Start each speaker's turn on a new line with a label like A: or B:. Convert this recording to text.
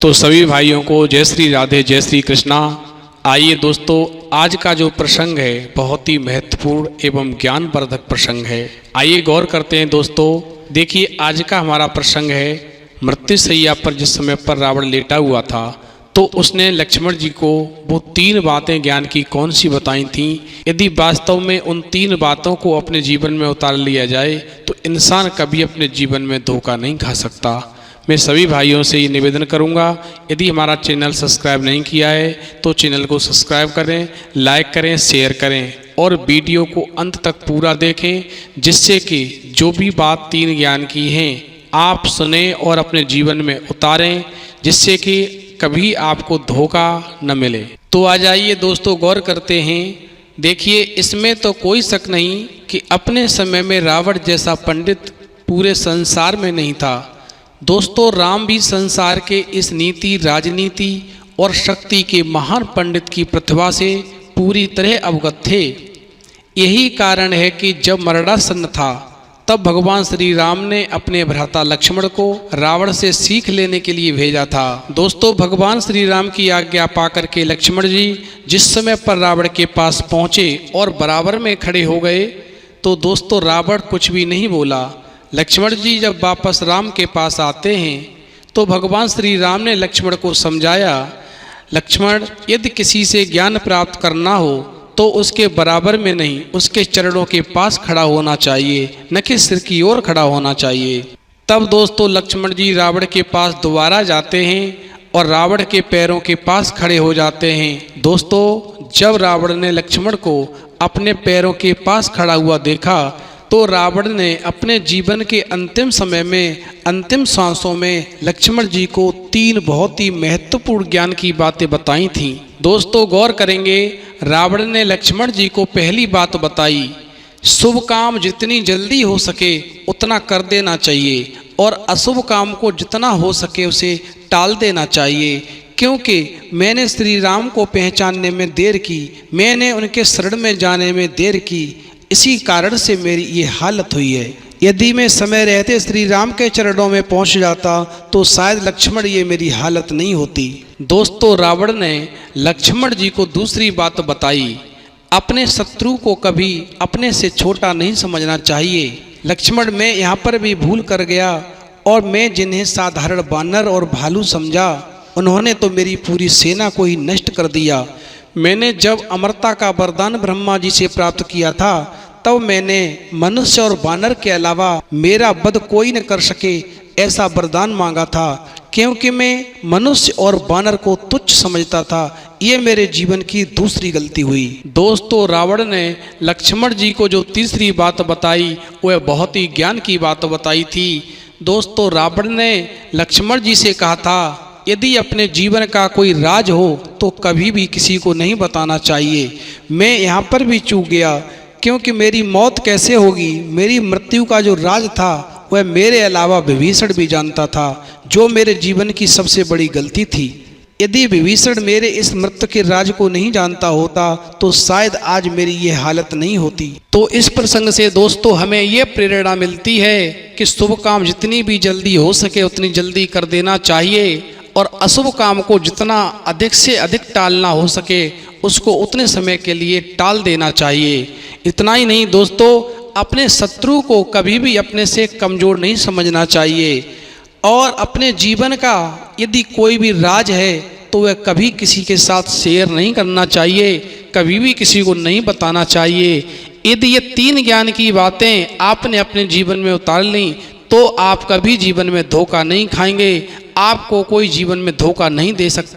A: तो सभी भाइयों को जय श्री राधे, जय श्री कृष्णा। आइए दोस्तों, आज का जो प्रसंग है बहुत ही महत्वपूर्ण एवं ज्ञानवर्धक प्रसंग है। आइए गौर करते हैं दोस्तों। देखिए, आज का हमारा प्रसंग है मृत्युशैया पर जिस समय पर रावण लेटा हुआ था तो उसने लक्ष्मण जी को वो 3 बातें ज्ञान की कौन सी बताई थीं। यदि वास्तव में उन 3 बातों को अपने जीवन में उतार लिया जाए तो इंसान कभी अपने जीवन में धोखा नहीं खा सकता। मैं सभी भाइयों से ये निवेदन करूंगा, यदि हमारा चैनल सब्सक्राइब नहीं किया है तो चैनल को सब्सक्राइब करें, लाइक करें, शेयर करें और वीडियो को अंत तक पूरा देखें, जिससे कि जो भी बात 3 ज्ञान की हैं आप सुने और अपने जीवन में उतारें, जिससे कि कभी आपको धोखा न मिले। तो आ जाइए दोस्तों, गौर करते हैं। देखिए, इसमें तो कोई शक नहीं कि अपने समय में रावण जैसा पंडित पूरे संसार में नहीं था। दोस्तों, राम भी संसार के इस नीति, राजनीति और शक्ति के महान पंडित की प्रतिभा से पूरी तरह अवगत थे। यही कारण है कि जब मरणासन्न था तब भगवान श्री राम ने अपने भ्राता लक्ष्मण को रावण से सीख लेने के लिए भेजा था। दोस्तों, भगवान श्री राम की आज्ञा पाकर के लक्ष्मण जी जिस समय पर रावण के पास पहुँचे और बराबर में खड़े हो गए तो दोस्तों रावण कुछ भी नहीं बोला। लक्ष्मण जी जब वापस राम के पास आते हैं तो भगवान श्री राम ने लक्ष्मण को समझाया, लक्ष्मण, यदि किसी से ज्ञान प्राप्त करना हो तो उसके बराबर में नहीं, उसके चरणों के पास खड़ा होना चाहिए, न कि सिर की ओर खड़ा होना चाहिए। तब दोस्तों लक्ष्मण जी रावण के पास दोबारा जाते हैं और रावण के पैरों के पास खड़े हो जाते हैं। दोस्तों, जब रावण ने लक्ष्मण को अपने पैरों के पास खड़ा हुआ देखा तो रावण ने अपने जीवन के अंतिम समय में, अंतिम सांसों में लक्ष्मण जी को 3 बहुत ही महत्वपूर्ण ज्ञान की बातें बताई थीं। दोस्तों, गौर करेंगे, रावण ने लक्ष्मण जी को पहली बात बताई, शुभ काम जितनी जल्दी हो सके उतना कर देना चाहिए और अशुभ काम को जितना हो सके उसे टाल देना चाहिए, क्योंकि मैंने श्री राम को पहचानने में देर की, मैंने उनके शरण में जाने में देर की, इसी कारण से मेरी ये हालत हुई है। यदि मैं समय रहते श्री राम के चरणों में पहुंच जाता तो शायद लक्ष्मण ये मेरी हालत नहीं होती। दोस्तों, रावण ने लक्ष्मण जी को दूसरी बात बताई, अपने शत्रु को कभी अपने से छोटा नहीं समझना चाहिए। लक्ष्मण, मैं यहाँ पर भी भूल कर गया और मैं जिन्हें साधारण बानर और भालू समझा उन्होंने तो मेरी पूरी सेना को ही नष्ट कर दिया। मैंने जब अमरता का वरदान ब्रह्मा जी से प्राप्त किया था तब मैंने मनुष्य और बानर के अलावा मेरा वध कोई न कर सके ऐसा वरदान मांगा था, क्योंकि मैं मनुष्य और बानर को तुच्छ समझता था। ये मेरे जीवन की दूसरी गलती हुई। दोस्तों, रावण ने लक्ष्मण जी को जो तीसरी बात बताई वह बहुत ही ज्ञान की बात बताई थी। दोस्तों, रावण ने लक्ष्मण जी से कहा था, यदि अपने जीवन का कोई राज हो तो कभी भी किसी को नहीं बताना चाहिए। मैं यहाँ पर भी चूक गया, क्योंकि मेरी मौत कैसे होगी, मेरी मृत्यु का जो राज था वह मेरे अलावा विभीषण भी जानता था, जो मेरे जीवन की सबसे बड़ी गलती थी। यदि विभीषण मेरे इस मृत्यु के राज को नहीं जानता होता तो शायद आज मेरी ये हालत नहीं होती। तो इस प्रसंग से दोस्तों हमें ये प्रेरणा मिलती है कि शुभ काम जितनी भी जल्दी हो सके उतनी जल्दी कर देना चाहिए और अशुभ काम को जितना अधिक से अधिक टालना हो सके उसको उतने समय के लिए टाल देना चाहिए। इतना ही नहीं दोस्तों, अपने शत्रु को कभी भी अपने से कमज़ोर नहीं समझना चाहिए और अपने जीवन का यदि कोई भी राज है तो वह कभी किसी के साथ शेयर नहीं करना चाहिए, कभी भी किसी को नहीं बताना चाहिए। यदि ये 3 ज्ञान की बातें आपने अपने जीवन में उतार ली तो आप कभी जीवन में धोखा नहीं खाएंगे, आपको कोई जीवन में धोखा नहीं दे सकता।